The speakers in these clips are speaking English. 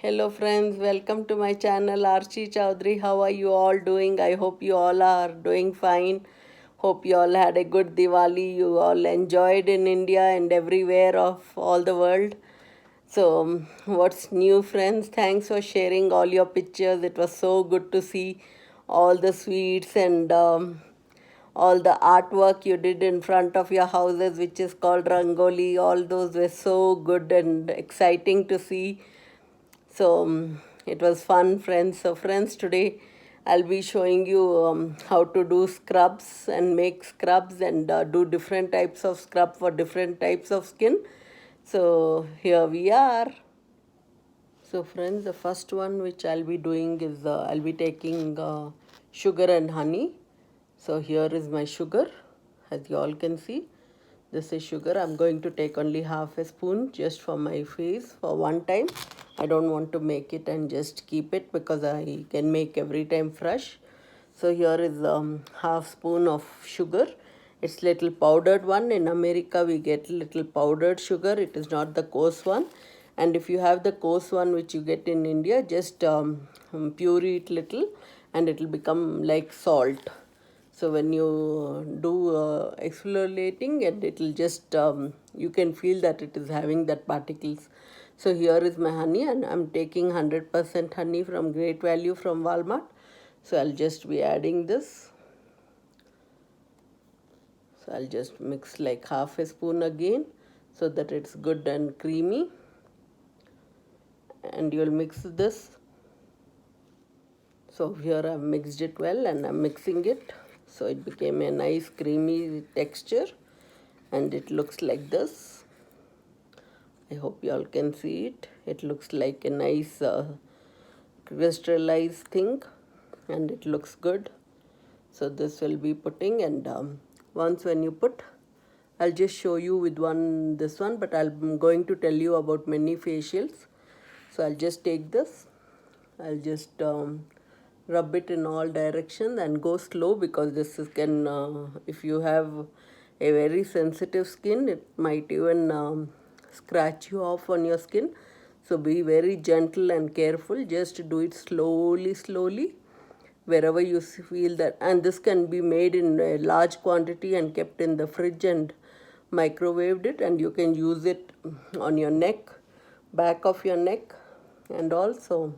Hello friends, welcome to my channel Archie Chowdhury. How are you all doing? I hope you all are doing fine. Hope you all had a good Diwali. You all enjoyed in India and everywhere of all the world. So, what's new, friends? Thanks for sharing all your pictures. It was so good to see all the sweets and all the artwork you did in front of your houses, which is called Rangoli. All those were so good and exciting to see. So it was fun, friends. So, friends, today I'll be showing you how to do scrubs and make scrubs and do different types of scrub for different types of skin. So, here we are. So, friends, the first one which I'll be doing is I'll be taking sugar and honey. So, here is my sugar, as you all can see. This is sugar. I'm going to take only half a spoon just for my face for one time. I don't want to make it and just keep it because I can make every time fresh. So here is half spoon of sugar. It's little powdered one. In America we get little powdered sugar. It is not the coarse one. And if you have the coarse one which you get in India, just puree it little and it will become like salt. So when you do exfoliating and it will just, you can feel that it is having that particles. So here is my honey and I'm taking 100% honey from Great Value from Walmart. So I'll just be adding this. So I'll just mix like half a spoon again so that it's good and creamy. And you'll mix this. So here I've mixed it well and I'm mixing it. So it became a nice creamy texture and it looks like this. I hope you all can see it. It looks like a nice crystallized thing and it looks good. So this will be putting and once when you put, I'll just show you with this one, but I'm going to tell you about many facials. So I'll just take this. I'll just rub it in all directions and go slow because this can, if you have a very sensitive skin, it might even scratch you off on your skin. So be very gentle and careful. Just do it slowly wherever you feel that. And this can be made in a large quantity and kept in the fridge and microwaved it, and you can use it on your neck, back of your neck, and also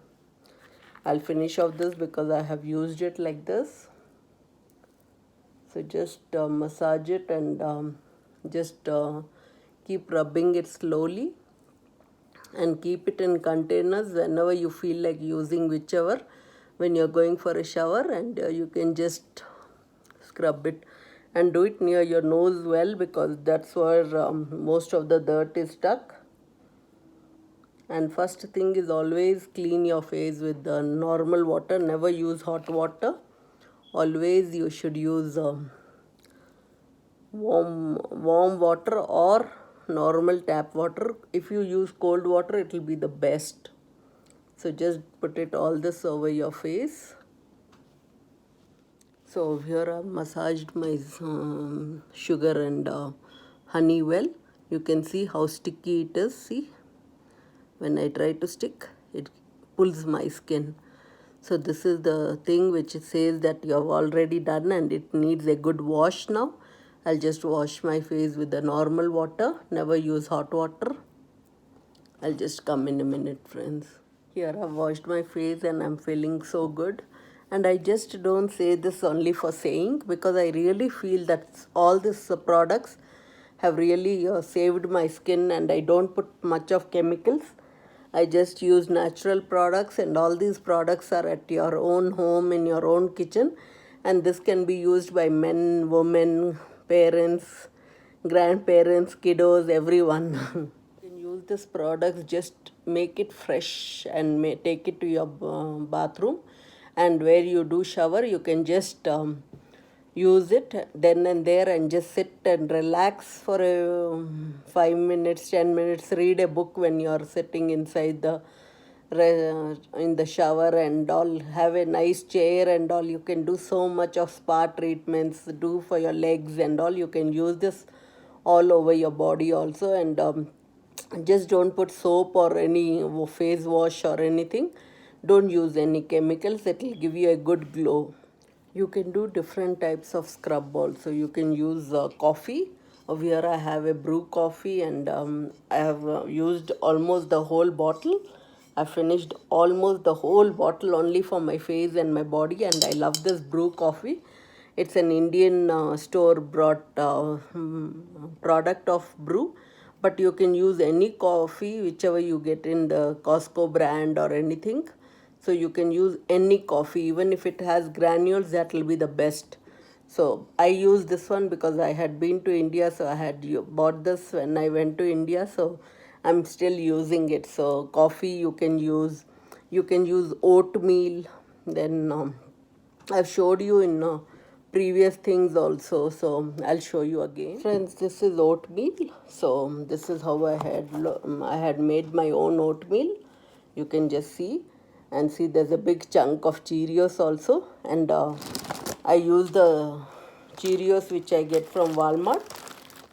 I'll finish off this because I have used it like this. So just massage it and just keep rubbing it slowly and keep it in containers whenever you feel like using whichever, when you're going for a shower, and you can just scrub it and do it near your nose well because that's where most of the dirt is stuck. And first thing is always clean your face with the normal water. Never use hot water. Always you should use warm water or normal tap water. If you use cold water, it will be the best. So just put it all this over your face. So here I've massaged my sugar and honey well. You can see how sticky it is. See, when I try to stick, it pulls my skin. So this is the thing which says that you have already done and it needs a good wash now. I'll just wash my face with the normal water. Never use hot water. I'll just come in a minute, friends. Here I've washed my face and I'm feeling so good. And I just don't say this only for saying, because I really feel that all these products have really saved my skin, and I don't put much of chemicals. I just use natural products, and all these products are at your own home, in your own kitchen. And this can be used by men, women, parents, grandparents, kiddos, everyone. You can use this products, just make it fresh and take it to your bathroom, and where you do shower you can just use it then and there and just sit and relax for 5 minutes, 10 minutes, read a book when you are sitting inside the in the shower and all. Have a nice chair and all. You can do so much of spa treatments, do for your legs and all. You can use this all over your body also. And Just don't put soap or any face wash or anything. Don't use any chemicals. It will give you a good glow. You can do different types of scrub also. You can use coffee. Over here I have a brew coffee, and I have used almost the whole bottle. I finished almost the whole bottle only for my face and my body, and I love this brew coffee. It's an Indian store brought product of brew, but you can use any coffee whichever you get in the Costco brand or anything. So you can use any coffee, even if it has granules, that will be the best. So I use this one because I had been to India, so I had bought this when I went to India, so I'm still using it. So coffee you can use oatmeal. Then I've showed you in previous things also, so I'll show you again. Friends, this is oatmeal. So this is how I had made my own oatmeal. You can just see, and see there's a big chunk of Cheerios also, and I use the Cheerios which I get from Walmart.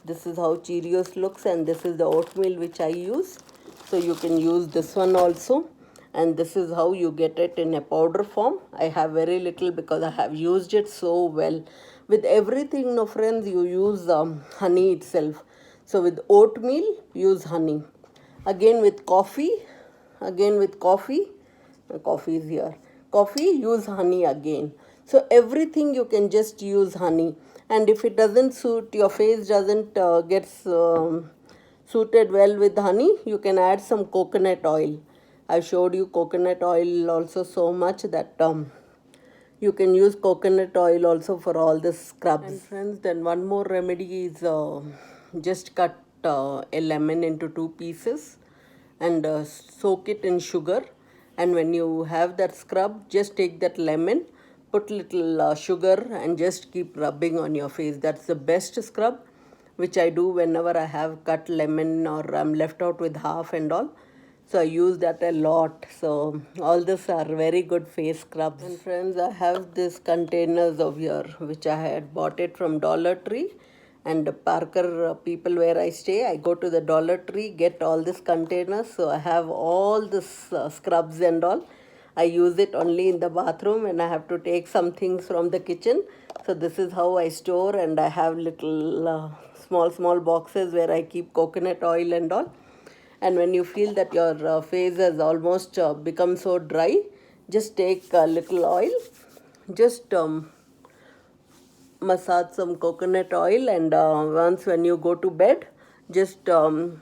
This is how Cheerios looks, and this is the oatmeal which I use. So you can use this one also, and this is how you get it in a powder form. I have very little because I have used it so well. With everything, no friends, you use honey itself. So with oatmeal, use honey. Again with coffee, coffee is here. Coffee, use honey again. So everything you can just use honey. And if it doesn't suit, your face doesn't get suited well with honey, you can add some coconut oil. I showed you coconut oil also so much that you can use coconut oil also for all the scrubs. And friends, then one more remedy is just cut a lemon into 2 pieces and soak it in sugar. And when you have that scrub, just take that lemon, put little sugar, and just keep rubbing on your face. That's the best scrub, which I do whenever I have cut lemon or I'm left out with half and all. So I use that a lot. So all these are very good face scrubs. And friends, I have these containers over here which I had bought it from Dollar Tree. And Parker people where I stay, I go to the Dollar Tree, get all these containers. So I have all this scrubs and all. I use it only in the bathroom when I have to take some things from the kitchen. So this is how I store, and I have little small boxes where I keep coconut oil and all. And when you feel that your face has almost become so dry, just take a little oil, just massage some coconut oil, and once when you go to bed, just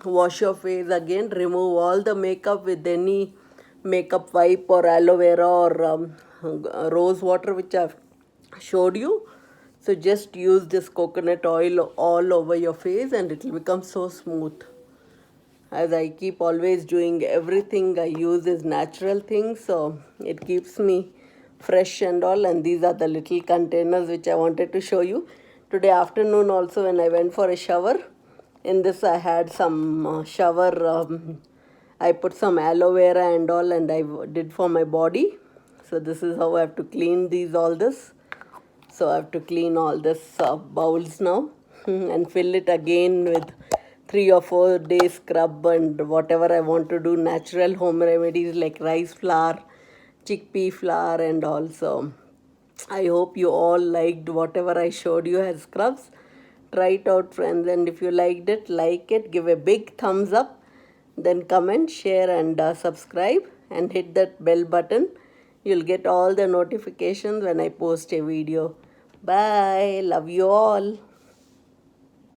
wash your face again, remove all the makeup with any makeup wipe or aloe vera or rose water which I've showed you. So just use this coconut oil all over your face and it will become so smooth. As I keep always doing, everything I use is natural things, so it keeps me fresh and all. And these are the little containers which I wanted to show you. Today afternoon also, when I went for a shower, in this I had some shower, I put some aloe vera and all, and I did for my body. So this is how I have to clean all this. So I have to clean all this bowls now and fill it again with 3 or 4 days scrub and whatever I want to do, natural home remedies like rice flour, chickpea flour and all. So I hope you all liked whatever I showed you as scrubs. Try it out, friends, and if you liked it, like it, give a big thumbs up, then comment, share and subscribe and hit that bell button. You'll get all the notifications when I post a video. Bye. Love you all.